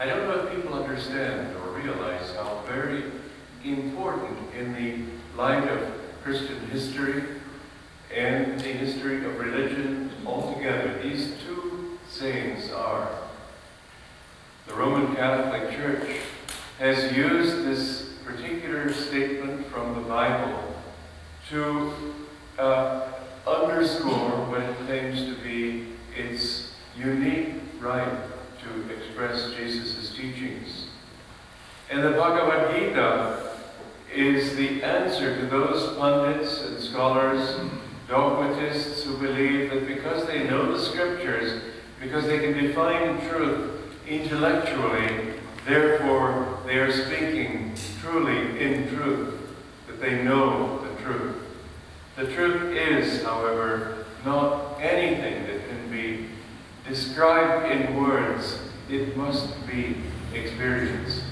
I don't know if people understand or realize how very important in the light of Christian history and the history of religion altogether these two sayings are. The Roman Catholic Church has used this particular statement from the Bible to underscore what it claims to be its unique right to express Jesus' teachings. And the Bhagavad Gita is the answer to those pundits and scholars, dogmatists who believe that because they know the scriptures, because they can define truth intellectually, therefore they are speaking truly in truth, that they know the truth. The truth is, however, not anything that can be described in words. It must be experienced.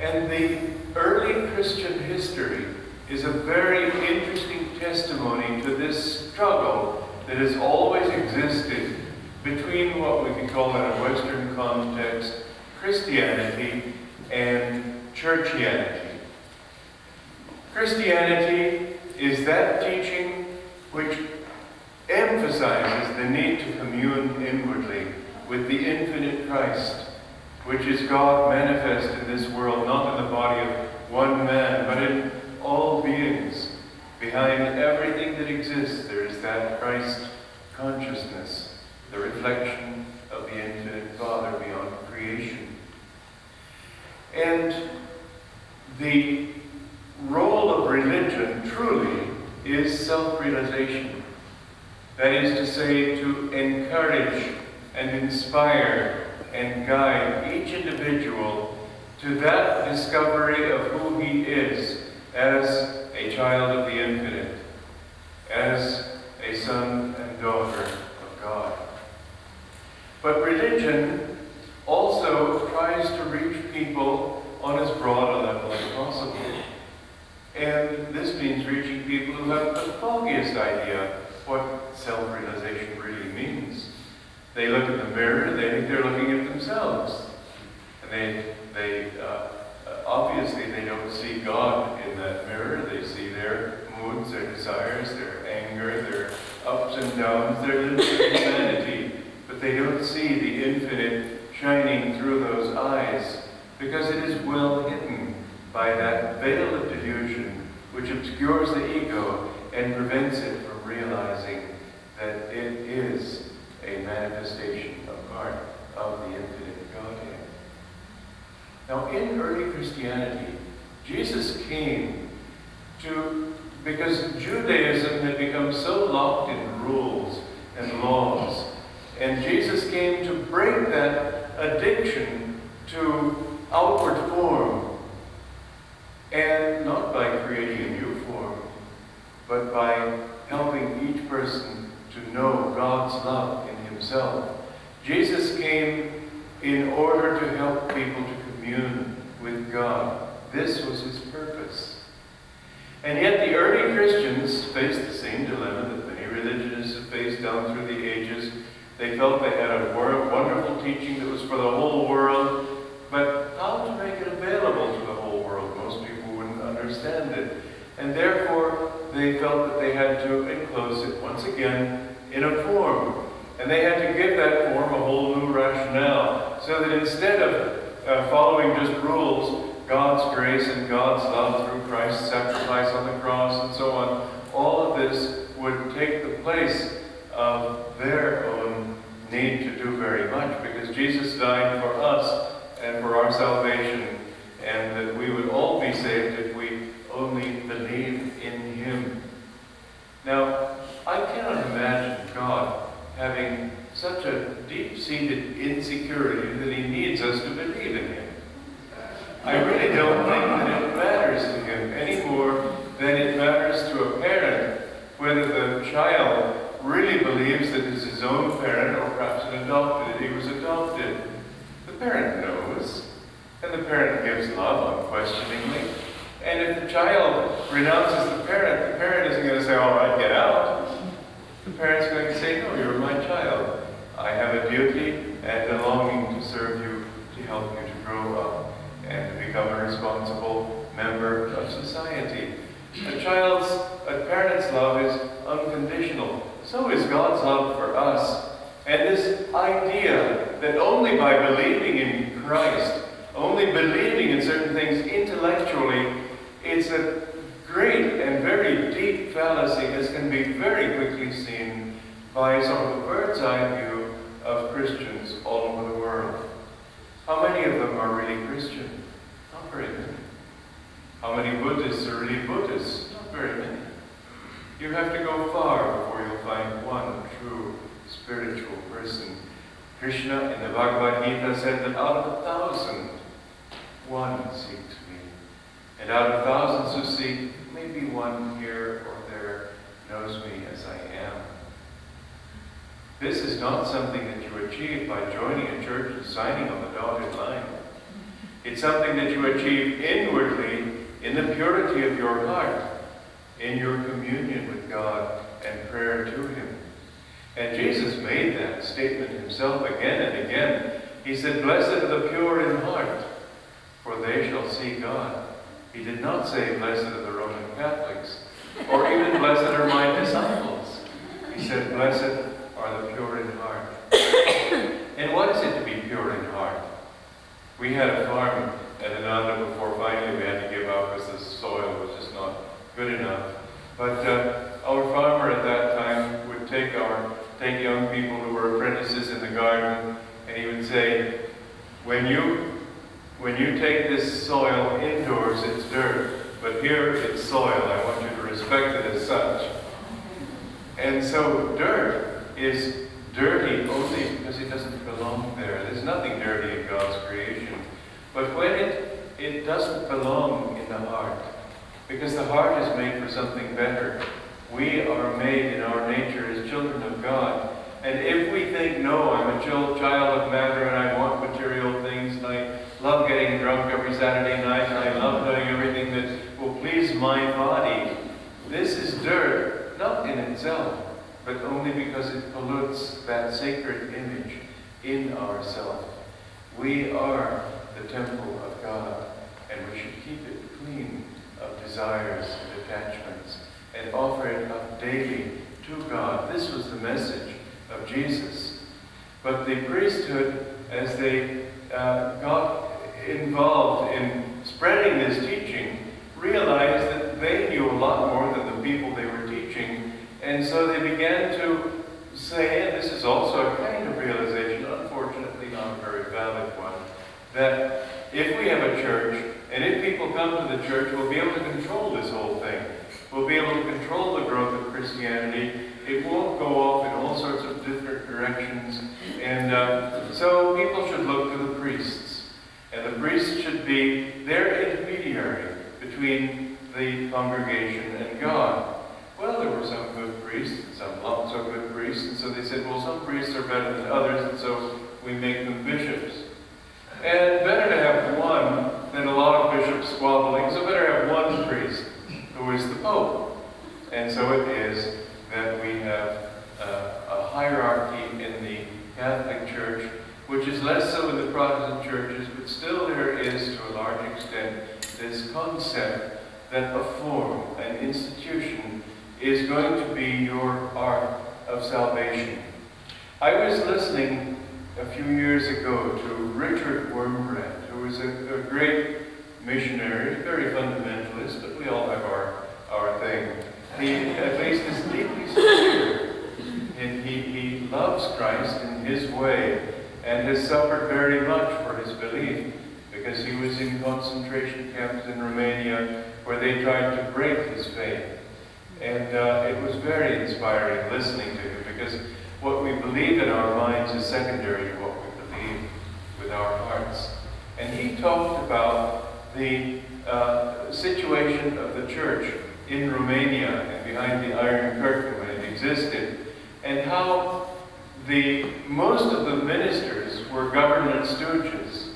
And the early Christian history is a very interesting testimony to this struggle that has always existed between what we can call in a Western context Christianity and Churchianity. Christianity is that teaching which emphasizes the need to commune inwardly with the infinite Christ, which is God manifest in this world, not in the body of one man, but in all beings. Behind everything that exists, there is that Christ consciousness, the reflection of the infinite Father beyond creation. And the role of religion truly is self-realization. That is to say, to encourage and inspire and guide each individual to that discovery of who he is as a child of the infinite, as a son and daughter of God. But religion also tries to reach people on as broad a level as possible. And this means reaching people who have the foggiest idea what self-realization really means. They look in the mirror, they think they're looking at themselves. And they obviously they don't see God in that mirror. They see their moods, their desires, their anger, their ups and downs, their limits of humanity. But they don't see the infinite shining through those eyes, because it is well hidden by that veil of delusion which obscures the ego and prevents it from realizing that it is a manifestation of part of the infinite Godhead. Now, in early Christianity, Jesus came because Judaism had become so locked in rules and laws, and Jesus came to break that addiction to outward form, and not by creating a new form, but by helping each person to know God's love in himself. Jesus came in order to help people to commune with God. This was his purpose. And yet the early Christians faced the same dilemma that many religionists have faced down through the ages. They felt they had a wonderful teaching that was for the whole world, but how to make it available to the whole world? Most people wouldn't understand it. And therefore, they felt that they had to enclose it once again in a form. And they had to give that form a whole new rationale, so that instead of following just rules, God's grace and God's love through Christ's sacrifice on the cross and so on, all of this would take the place of their own need to do very much, because Jesus died for us and for our salvation, and that we would all be saved if we only believe in him. Now, I cannot imagine God having such a deep-seated insecurity that he needs us to believe in him. I really don't think that it matters to him any more than it matters to a parent whether the child really believes that it's his own parent or perhaps an adopted. He was adopted. The parent knows, and the parent gives love unquestioningly. And if the child renounces the parent isn't going to say, all right, get out. The parent's going to say, no, you're my child. I have a duty and a longing to serve you, to help you to grow up and to become a responsible member of society. A parent's love is unconditional. So is God's love for us. And this idea that only by believing in Christ, only believing in certain things intellectually, it's a great and very deep fallacy, as can be very quickly seen by sort of a bird's eye view of Christians all over the world. How many of them are really Christian? Not very many. How many Buddhists are really Buddhists? Not very many. You have to go far before you'll find one true spiritual person. Krishna in the Bhagavad Gita said that out of 1,000, one seeks me. And out of thousands who seek, maybe one here or there knows me as I am. This is not something that you achieve by joining a church and signing on the dotted line. It's something that you achieve inwardly in the purity of your heart, in your communion with God and prayer to Him. And Jesus made that statement Himself again and again. He said, "Blessed are the pure in heart, for they shall see God." He did not say, "Blessed are the Roman Catholics," or even, "Blessed are my disciples." He said, "Blessed are the pure in heart." And what is it to be pure in heart? We had a farm at Ananda before finally we had to give up because the soil was just not good enough. But our farmer at that time would take young people who were apprentices in the garden, and he would say, when you take this soil indoors, it's dirt, but here it's soil. I want you to respect it as such. And so dirt is dirty only because it doesn't belong there. There's nothing dirty in God's creation. But when it doesn't belong in the heart, because the heart is made for something better. We are made in our nature as children of God. And if we think, no, I'm a child of matter and I want material things and I love getting drunk every Saturday night and I love doing everything that will please my body, this is dirt, not in itself, but only because it pollutes that sacred image in ourselves. We are the temple of God, and we should keep it clean of desires and attachments and offer it up daily to God. This was the message of Jesus. But the priesthood, as they got involved in spreading this teaching, realized that they knew a lot more than the people they were teaching. And so they began to say, and this is also a kind of realization, unfortunately not a very valid one, that if we have a church, and if people come to the church, we'll be able to control this whole thing. We'll be able to control the growth of Christianity. It won't go off in all sorts of different directions. And so people should look to the priests. And the priests should be their intermediary between the congregation and God. Well, there were some good priests and some not so good priests. And so they said, well, some priests are better than others, and so we make them bishops. And better to have one than a lot of bishops squabbling, so better have one priest who is the Pope. And so it is that we have a hierarchy in the Catholic Church, which is less so in the Protestant churches, but still there is, to a large extent, this concept that a form, an institution, is going to be your ark of salvation. I was listening a few years ago to Richard Wurmbrand, who was a great missionary, very fundamentalist, but we all have our thing. He at least is deeply sincere, and he loves Christ in his way, and has suffered very much for his belief, because he was in concentration camps in Romania where they tried to break his faith. And it was very inspiring listening to him, because what we believe in our minds is secondary to what we believe with our hearts. And he talked about the situation of the church in Romania and behind the Iron Curtain when it existed, and how most of the ministers were government stooges.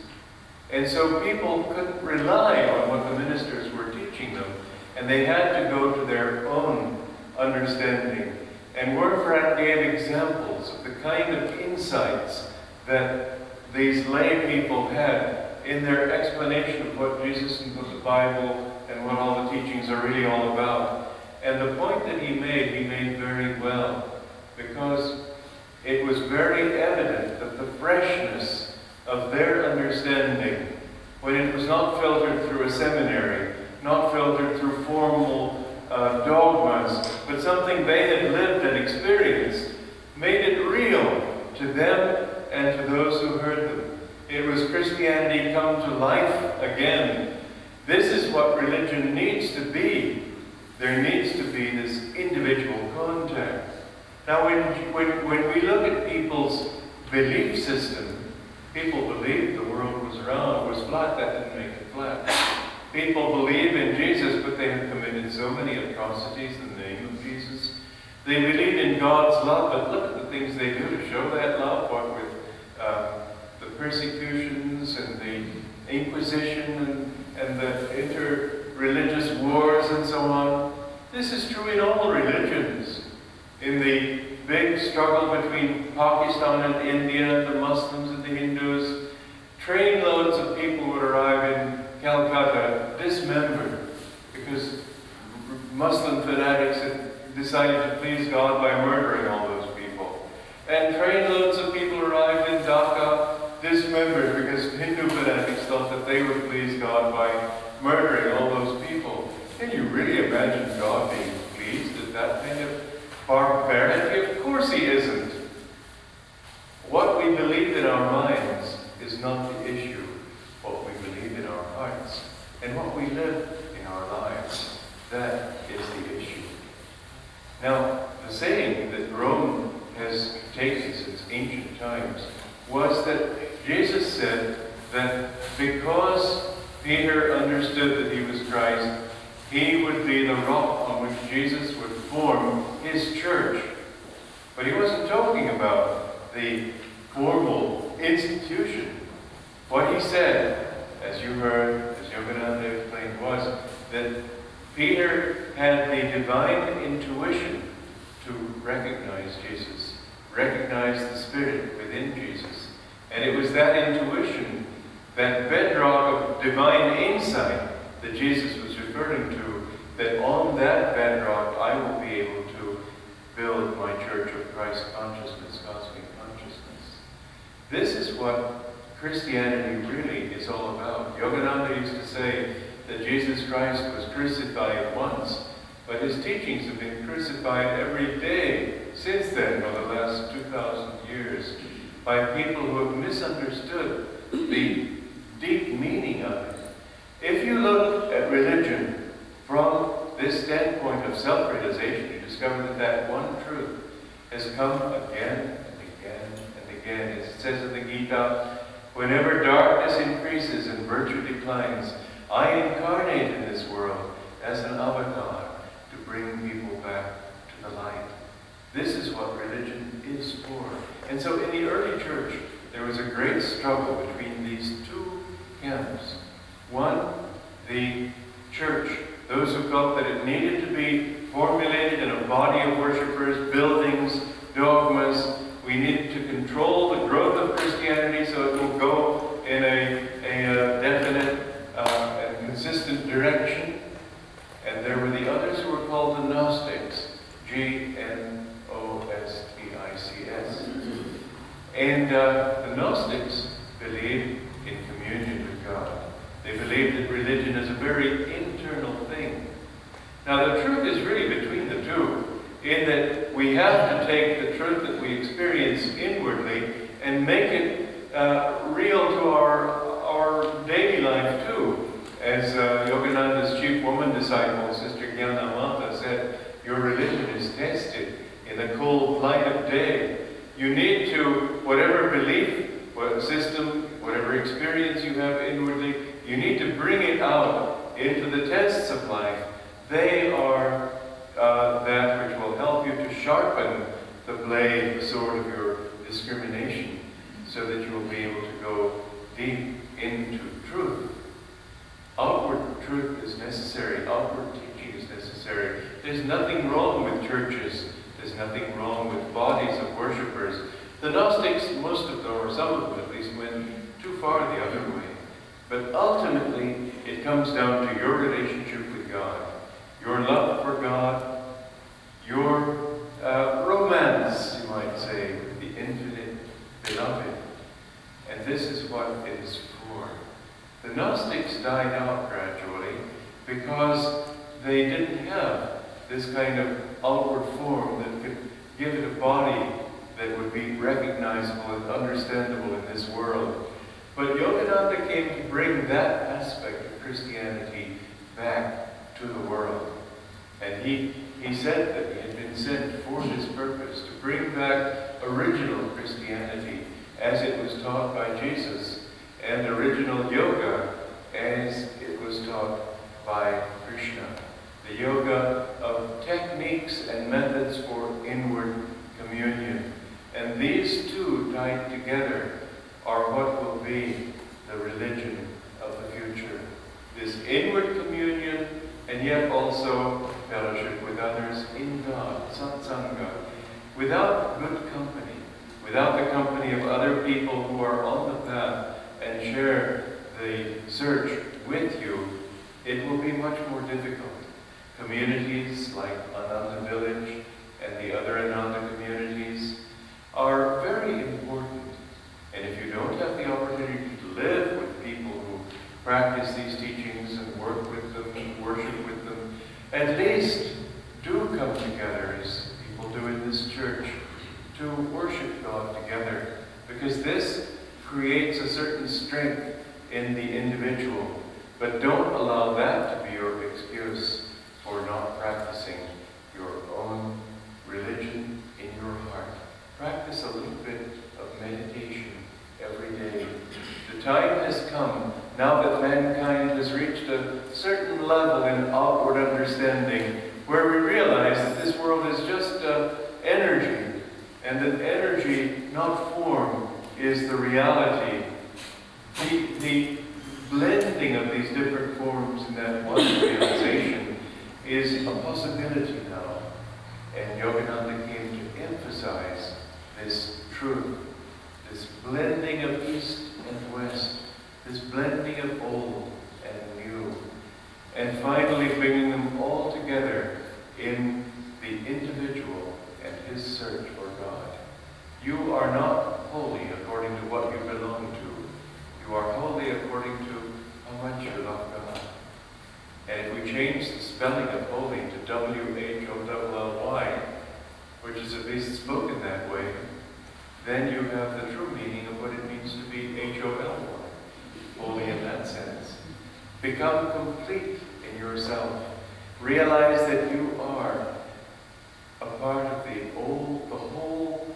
And so people couldn't rely on what the ministers were teaching them, and they had to go to their own understanding. And Wurmbrand gave examples of the kind of insights that these lay people had in their explanation of what Jesus and what the Bible and what all the teachings are really all about. And the point that he made very well, because it was very evident that the freshness of their understanding, when it was not filtered through a seminary, not filtered through formal dogmas, but something they had lived and experienced, made it real to them and to those who heard them. It was Christianity come to life again. This is what religion needs to be. There needs to be this individual contact. Now, when we look at people's belief system, people believed the world was round, was flat. That didn't make it flat. People believe in Jesus, but they have committed so many atrocities in the name of Jesus. They believe in God's love, but look at the things they do to show that love, what with the persecutions and the Inquisition and the inter-religious wars and so on. This is true in all religions. In the big struggle between Pakistan and India, the Muslims and the Hindus, trainloads of people would arrive in Calcutta dismembered because Muslim fanatics had decided to please God by murdering all those people. And trainloads of people arrived in Dhaka dismembered because Hindu fanatics thought that they would please God by murdering all those people. Can you really imagine God being pleased at that kind of barbarity? Of course he isn't. What we believe in our minds is not the issue. What we believe in our hearts and what we live in our lives, that is the issue. Now, the saying that Rome has taken since ancient times was that Jesus said that because Peter understood that he was Christ, he would be the rock on which Jesus would form his church. But he wasn't talking about the formal institution. What he said, as you heard, as Yogananda explained, was that Peter had the divine intuition to recognize Jesus, recognize the Spirit within Jesus. And it was that intuition, that bedrock of divine insight that Jesus was referring to, that on that bedrock I will be able to build my church of Christ consciousness, cosmic consciousness. This is what Christianity really is all about. Yogananda used to say that Jesus Christ was crucified once, but his teachings have been crucified every day since then, for the last 2,000 years, by people who have misunderstood the deep meaning of it. If you look at religion from this standpoint of self-realization, you discover that that one truth has come again and again and again. As it says in the Gita, whenever darkness increases and virtue declines, I incarnate in this world as an avatar to bring people back to the light. This is what religion is for. And so in the early church, there was a great struggle between these two camps. One, the church, those who felt that it needed to be formulated in a body of worshipers, buildings, dogmas. We need to control the growth of Christianity so it will go in a definite and consistent direction. And there were the others who were called the Gnostics, Gnostics. And the Gnostics believed in communion with God. They believed that religion is a very internal thing. Now the truth is really between the two, in that we have to take the truth that we experience inwardly and make it real to our daily life too. As Yogananda's chief woman disciple, Sister Kriyananda, said, your religion is tested in the cold light of day. You need to, whatever belief, whatever system, whatever experience you have inwardly, you need to bring it out into the tests of life. They are that which will help you to sharpen the blade, the sword of your discrimination, so that you will be able to go deep into truth. Outward truth is necessary. Outward teaching is necessary. There's nothing wrong with churches. There's nothing wrong with bodies of worshippers. The Gnostics, most of them, or some of them at least, went But ultimately, it comes down to your relationship with God, your love for God, your romance, you might say, with the infinite beloved. And this is what it is for. The Gnostics died out gradually because they didn't have this kind of outward form that could give it a body that would be recognizable and understandable in this world. But Yogananda came to bring that aspect of Christianity back to the world. And he said that he had been sent for this purpose, to bring back original Christianity as it was taught by Jesus, and original yoga as it was taught by Krishna. The yoga of techniques and methods for inward communion. And these two tied together are what will be the religion of the future. This inward communion, and yet also fellowship with others in God, satsanga, without good company, without the company of other people who are on the path and share the search with you, it will be much more difficult. Communities like Ananda Village and the other Ananda communities are very important. And if you don't have the opportunity to live with people who practice these teachings and work with them and worship with them, at least do come together as people do in this church to worship God together, because this creates a certain strength in the individual. But don't allow that to be your excuse for not practicing your own religion in your heart. Practice a little bit of meditation every day. The time has come, now that mankind has reached a certain level in outward understanding, where we realize that this world is just energy, and that energy, not form, is the reality. The blending of these different forms in that one realization is a possibility now. And Yogananda came to emphasize this truth, this blending of East and West, this blending of old and new, and finally bringing them all together in the individual and his search for God. You are not holy according to what you belong to. You are holy according to how much you love God. And if we change the spelling of holy to W-H-O-L-L-Y, which is at least spoken that way, then you have the true meaning of what it means to be H-O-L-Y, holy in that sense. Become complete in yourself. Realize that you are a part of the whole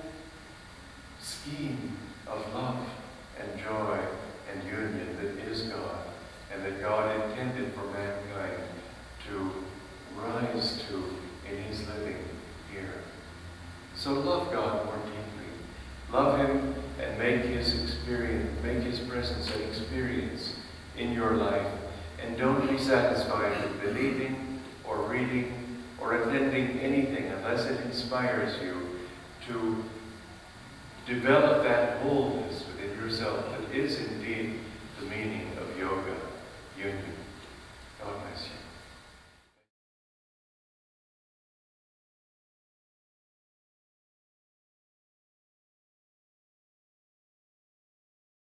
scheme of love and joy and union that is God, and that God intended for mankind to rise to in his living here. So love God more deeply. Love him and make his presence an experience in your life. And don't be satisfied with believing or reading or attending anything unless it inspires you to develop that wholeness within yourself that is indeed the meaning of yoga, union. God bless you.